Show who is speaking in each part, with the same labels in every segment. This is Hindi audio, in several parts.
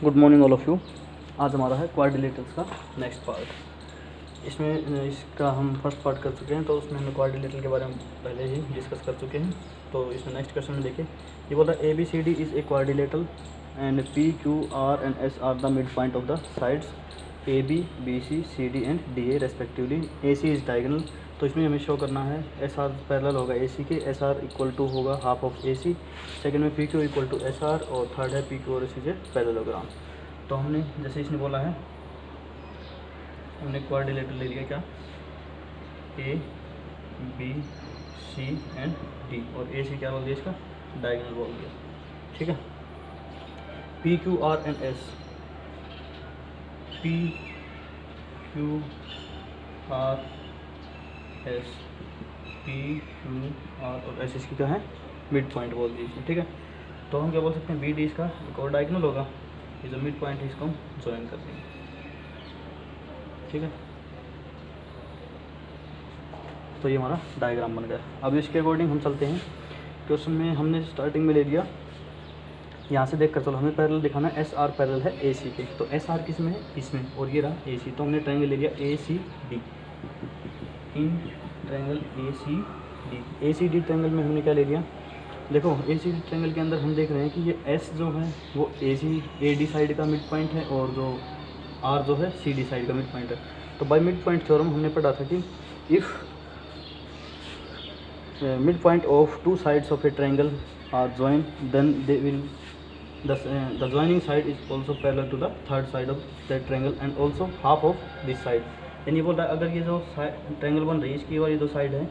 Speaker 1: Good morning all of you. आज हमारा है क्वाड्रिलेटरल्स का नेक्स्ट पार्ट। इसमें इसका हम फर्स्ट पार्ट कर चुके हैं, तो उसमें हमने क्वाड्रिलेटरल के बारे में पहले ही डिस्कस कर चुके हैं। तो इसमें नेक्स्ट क्वेश्चन में देखिए, ये बोल रहा है ABCD is a quadrilateral and PQR and S are the mid point of the sides AB BC CD and DA respectively. AC is diagonal, तो इसमें हमें शो करना है SR पैरेलल होगा AC के, SR इक्वल टू होगा हाफ ऑफ AC। सेकंड में PQ इक्वल टू SR और थर्ड है PQ और AC से पैरेललोग्राम। तो हमने जैसे इसने बोला है, हमने क्वाड्रिलेटरल ले लिया क्या, A B C and D और AC क्या बोल दिया, इसका डायगोनल बोल दिया। ठीक है, PQR and S, PQR S, PQR और S इसकी क्या है, मिड पॉइंट बोल दीजिए। ठीक है, तो हम क्या बोल सकते हैं, BD इसका एक और डायगोनल होगा, ये जो मिड पॉइंट है इसको हम ज्वाइन कर देंगे। ठीक है, तो ये हमारा डायग्राम बन गया। अब इसके अकॉर्डिंग हम चलते हैं। क्वेश्चन में हमने स्टार्टिंग में ले लिया, यहाँ से देख कर चलो, हमें पैरेलल दिखाना है, SR पैरेलल है AC के, तो SR किस में है, इसमें, और ये रहा AC। तो हमने ट्रायंगल ले लिया ACD, in triangle ACD triangle में हमने क्या ले लिया, देखो ACD ट्रायंगल के अंदर हम देख रहे हैं कि ये S जो है वो AD साइड का मिड पॉइंट है, और जो R जो है CD साइड का मिड पॉइंट है। तो बाय मिड पॉइंट थ्योरम हमने पढ़ा था कि if mid point of two sides of a triangle are join then they will the joining side is also parallel to the third side of that triangle and also half of this side। यानी बोल रहा है अगर ये जो ट्रायंगल बन रही है, इसकी वाली जो साइड है,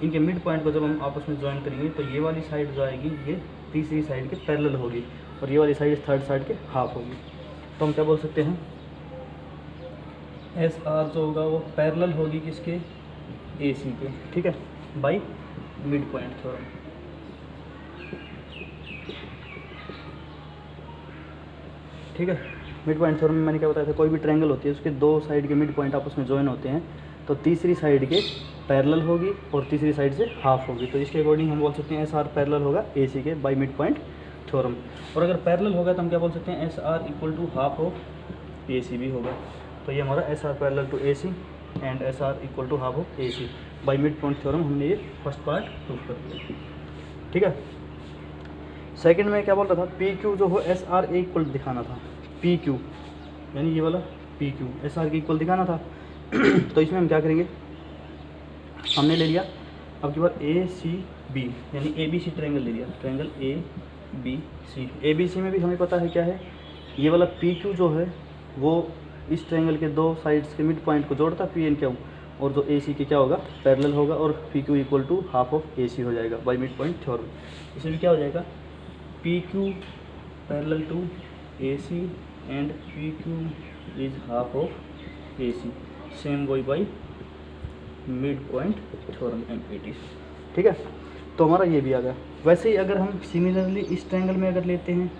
Speaker 1: इनके मिड पॉइंट को जब हम आपस में ज्वाइन करेंगे तो ये वाली साइड जो आएगी ये तीसरी साइड के पैरेलल होगी, और ये वाली साइड थर्ड साइड के हाफ होगी। तो हम क्या बोल सकते हैं, SR जो होगा वो पैरेलल होगी किसके, AC के। ठीक है, बाई मिड पॉइंट थ्योरम। ठीक है, मिड पॉइंट थ्योरम में मैंने क्या बताया था, कोई भी ट्रायंगल होती है उसके दो साइड के मिड पॉइंट आपस में ज्वाइन होते हैं, तो तीसरी साइड के पैरेलल होगी और तीसरी साइड से हाफ होगी। तो इसके अकॉर्डिंग हम बोल सकते हैं SR पैरेलल होगा AC के बाय मिड पॉइंट थ्योरम। और अगर पैरेलल होगा तो हम क्या बोल सकते हैं, SR equal to half of AC भी होगा। तो ये हमारा SR parallel to AC and SR equal to half of AC by mid point theorem, हमने ये फर्स्ट पार्ट प्रूव कर दिया। ठीक है, सेकंड में क्या बोल रहा था, PQ जो हो SR इक्वल दिखाना था, PQ यानी ये वाला PQ SR के इक्वल दिखाना था। तो इसमें हम क्या करेंगे, हमने ले लिया अब की बार ACB यानी ABC ट्रायंगल ले लिया, ट्रायंगल ABC में भी हमें पता है क्या है, ये वाला PQ जो है वो इस ट्रायंगल के दो साइड्स के मिड पॉइंट को जोड़ता है PNQ, और जो AC के क्या होगा, पैरेलल होगा, और PQ equal to half of AC हो जाएगा बाय मिड पॉइंट थ्योरम। इसमें भी क्या हो जाएगा, PQ parallel to AC and PQ is half of AC, same वही by mid point theorem MPT। ठीक है, तो हमारा ये भी आ गया। वैसे ही अगर हम सिमिलरली इस ट्रायंगल में अगर लेते हैं,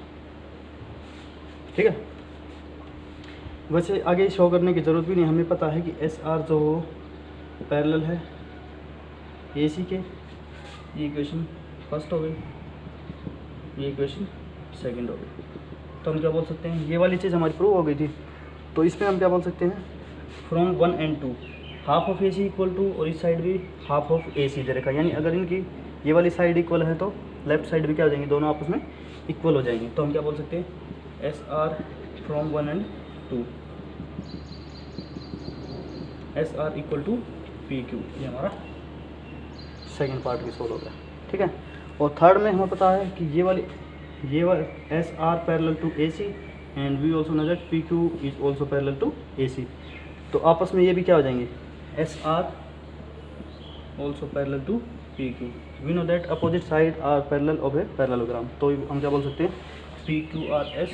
Speaker 1: ठीक है, वैसे आगे शो करने की ज़रूरत भी नहीं, हमें पता है कि SR जो हो पैरेलल है AC के। ये इक्वेशन फर्स्ट हो गई, ये इक्वेशन सेकंड हो गई। तो हम क्या बोल सकते हैं, ये वाली चीज़ हमारी प्रूव हो गई थी, तो इसमें हम क्या बोल सकते हैं, from 1 and 2 half of AC equal to, और इस साइड भी हाफ ऑफ AC दे रखा है, यानी अगर इनकी ये वाली साइड इक्वल है तो लेफ्ट साइड भी क्या हो जाएंगी, दोनों आपस में इक्वल हो जाएंगे। तो हम क्या बोल सकते हैं, SR from 1 and 2, SR equal to PQ, ये हमारा सेकेंड पार्ट भी सोल्व हो गया। ठीक है, और थर्ड में हमें पता है कि ये वाली SR parallel to AC and we also know that PQ is also parallel to AC। तो आपस में ये भी क्या हो जाएंगे, SR also parallel to PQ, we know that opposite side are parallel of a parallelogram. तो हम क्या बोल सकते हैं, PQRS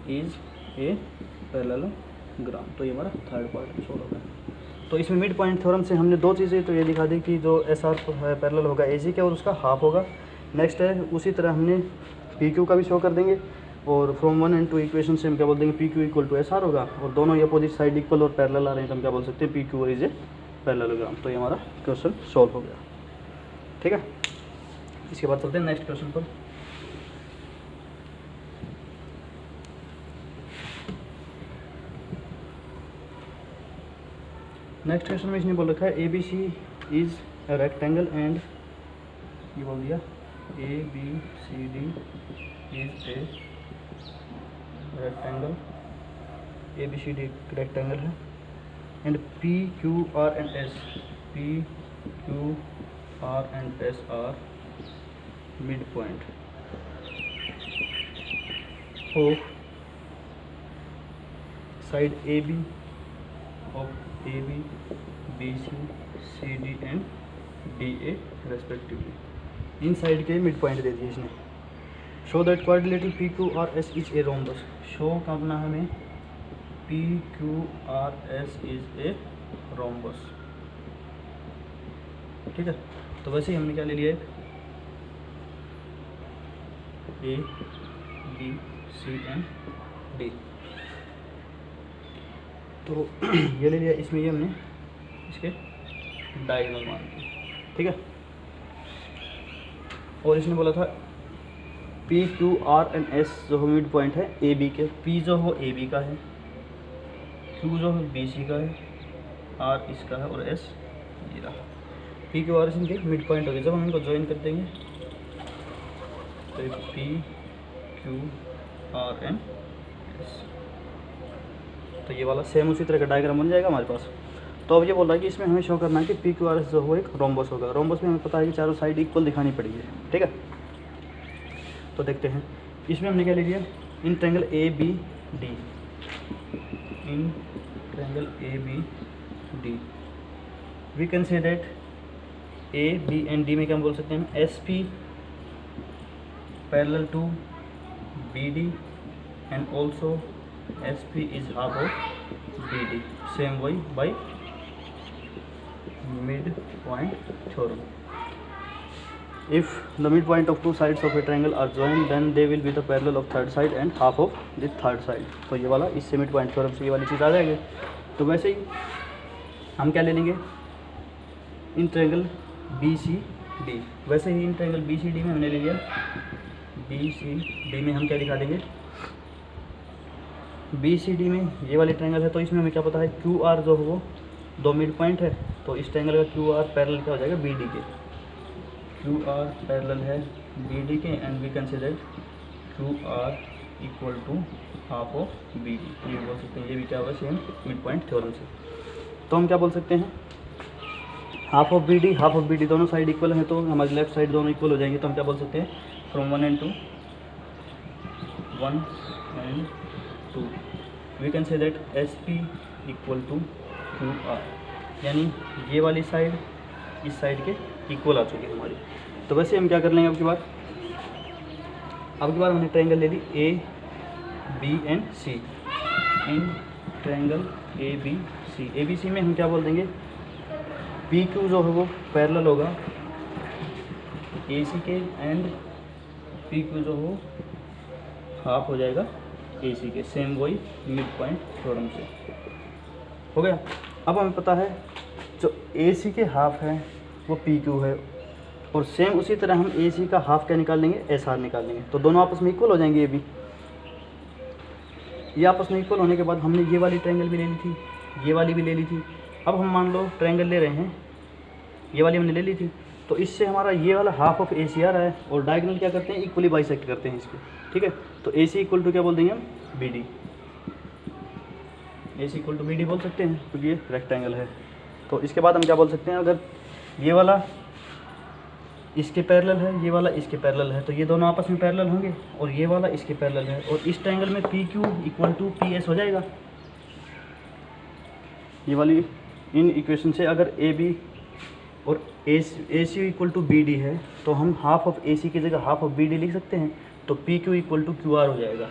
Speaker 1: इज ए पैरेललोग्राम। तो ये हमारा थर्ड पार्ट सोल्व हो गया। तो इसमें मिड पॉइंट थ्योरम से हमने दो चीज़ें तो ये दिखा दी कि जो SR पैरेलल होगा AC के और उसका हाफ होगा। नेक्स्ट है उसी तरह हमने PQ का भी शो कर देंगे, और फ्रॉम 1 and 2 इक्वेशन से हम क्या बोल देंगे, PQ इक्वल टू SR होगा, और दोनों ये अपोजिट साइड इक्वल और पैरेलल आ रहे हैं, तो हम क्या बोल सकते हैं, PQ इज ए पैरेललोग्राम। तो ये हमारा क्वेश्चन सॉल्व हो गया। ठीक है, इसके बाद चलते हैं नेक्स्ट क्वेश्चन पर। नेक्स्ट क्वेश्चन में इसने बोल रखा है A B C is a rectangle and ये बोल दिया A B C D is a rectangle, A B C D rectangle है, and P Q R and S, P Q R and S are mid point of side A B of A B, B C, C D and D A respectively. इन साइड के मिड पॉइंट दे दिए इसने। Show that quadrilateral P Q R S is a rhombus. Show करना है हमें P Q R S is a rhombus. ठीक है, तो वैसे ही हमने क्या ले लिया है, A B C and D, तो ये ले लिया। इसमें ये हमने इसके डायगोनल मान दिए। ठीक है, और इसने बोला था P Q R and S जो मिड पॉइंट है ए बी के, पी जो हो ए बी का है, क्यू जो है बी सी का है, आर इसका है और एस ये रहा। पी क्यू आर एस इनके मिड पॉइंट हो गए। जब हम इनको ज्वाइन कर देंगे तो P Q R and S, तो ये वाला सेम उसी तरह का डायग्राम बन जाएगा हमारे पास। तो अब ये बोल रहा है कि इसमें हमें शो करना है कि पी क्यू आर एस जो हो एक रोम्बस होगा। रोम्बस में हमें पता है कि चारों साइड इक्वल दिखानी पड़ेगी। ठीक है, तो देखते हैं इसमें हमने क्या ले लिया, in triangle A B D, in triangle A B D we can say that A B and D में क्या हम बोल सकते हैं, S P parallel to B D and also S P is half of B D, same वही by mid point theorem. If the midpoint of two sides of a triangle are joined, then they will be the parallel of third side and half of the third side। तो ये वाला इससे मिड पॉइंट थ्योरम से ये वाली चीज़ आ जाएगी। तो वैसे ही हम क्या ले लेंगे, in triangle B C D, वैसे ही in triangle B C D में हमने ले लिया, बी सी डी में हम क्या दिखा देंगे, बी सी डी में ये वाली ट्रायंगल है तो इसमें हमें क्या पता है, क्यू आर जो है वो दो मिड पॉइंट है, तो इस ट्रायंगल का क्यू आर पैरेलल क्या हो जाएगा, बी डी के, क्यू आर पैरेलल है बी डी के, and we consider Q R equal to half of B D. ये बोल सकते हैं, ये भी क्या होगा सेम मिड पॉइंट थ्योरम से। तो हम क्या बोल सकते हैं, हाफ ऑफ बी डी दोनों साइड इक्वल हैं, तो हमारी लेफ्ट साइड दोनों इक्वल हो जाएंगे। तो हम क्या बोल सकते हैं, from 1 and 2 we can say that S P equal to Q R, यानी ये वाली साइड इस साइड के इक्वल आ चुकी है हमारी। तो वैसे हम क्या कर लेंगे, अब की बार हमने ट्रायंगल ले ली A B and C, in triangle A B C में हम क्या बोल देंगे, पी क्यू जो है वो पैरेलल होगा ए सी के, एंड पी क्यू जो हो हाफ हो जाएगा ए सी के, सेम वही मिड पॉइंट थ्योरम से हो गया। अब हमें पता है जो ए सी के हाफ है वो पी क्यू है, और सेम उसी तरह हम ए सी का हाफ क्या निकाल लेंगे, एस आर निकाल लेंगे, तो दोनों आपस में इक्वल हो जाएंगे। ये आपस में इक्वल होने के बाद हमने ये वाली ट्रायंगल भी ले ली थी, ये वाली भी ले ली थी। अब हम मान लो ट्रायंगल ले रहे हैं, ये वाली हमने ले ली थी, तो इससे हमारा ये वाला हाफ ऑफ ए सी आ रहा है, और डायगोनल क्या करते हैं, इक्वली बाइसेक्ट करते हैं इसके। ठीक है, तो ए सी इक्वल टू क्या बोल देंगे हम, B D, A C equal to B D बोल सकते हैं, क्योंकि ये रेक्टेंगल है। तो इसके बाद हम क्या बोल सकते हैं, अगर ये वाला इसके पैरेलल है, ये वाला इसके पैरेलल है, तो ये दोनों आपस में पैरेलल होंगे, और ये वाला इसके पैरेलल है, और इस ट्रायंगल में P Q equal to P S हो जाएगा। ये वाली इन इक्वेशन से अगर ए बी और ए C equal to B D है, तो हम हाफ ऑफ ए सी की जगह हाफ ऑफ बी डी लिख सकते हैं, तो P Q equal to Q R हो जाएगा,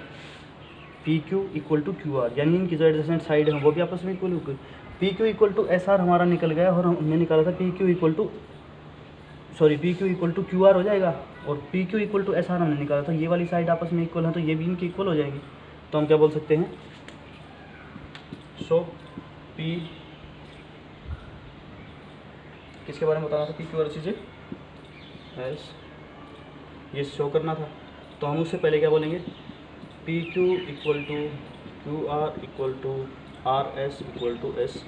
Speaker 1: P Q equal to Q R, यानी इनकी जो एडजेसेंट साइड है वो भी आपस में इक्वल होगी। P Q equal to S R हमारा निकल गया, और हमने निकाला था P Q equal to Q R हो जाएगा, और P Q equal to S R हमने निकाला था। ये वाली साइड आपस में इक्वल है, तो ये भी इनकी इक्वल हो जाएगी। तो हम क्या बोल सकते हैं, सो पी किसके बारे में बताना था, पी क्यू आर चीज़ें एस, ये शो करना था। तो हम उससे पहले क्या बोलेंगे, P Q equal to Q R equal to R S equal to S,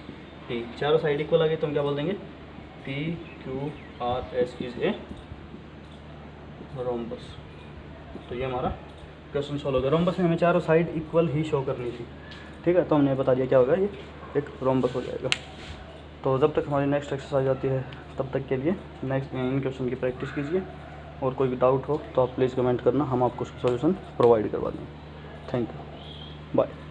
Speaker 1: T, चारों साइड इक्वल आ गई तो हम क्या बोल देंगे, P Q R S is a rhombus. तो ये हमारा क्वेश्चन सॉल्व हो गया। रोम्बस में हमें चारों साइड इक्वल ही शो करनी थी, ठीक है, तो हमने बता दिया क्या होगा, ये एक रोम्बस हो जाएगा। तो जब तक हमारी नेक्स्ट एक्सरसाइज आती है तब तक के लिए नेक्स्ट इन क्वेश्चन की प्रैक्टिस कीजिए, और कोई भी डाउट हो तो आप प्लीज़ कमेंट करना, हम आपको उसका सॉल्यूशन प्रोवाइड करवा देंगे। Thank you, bye.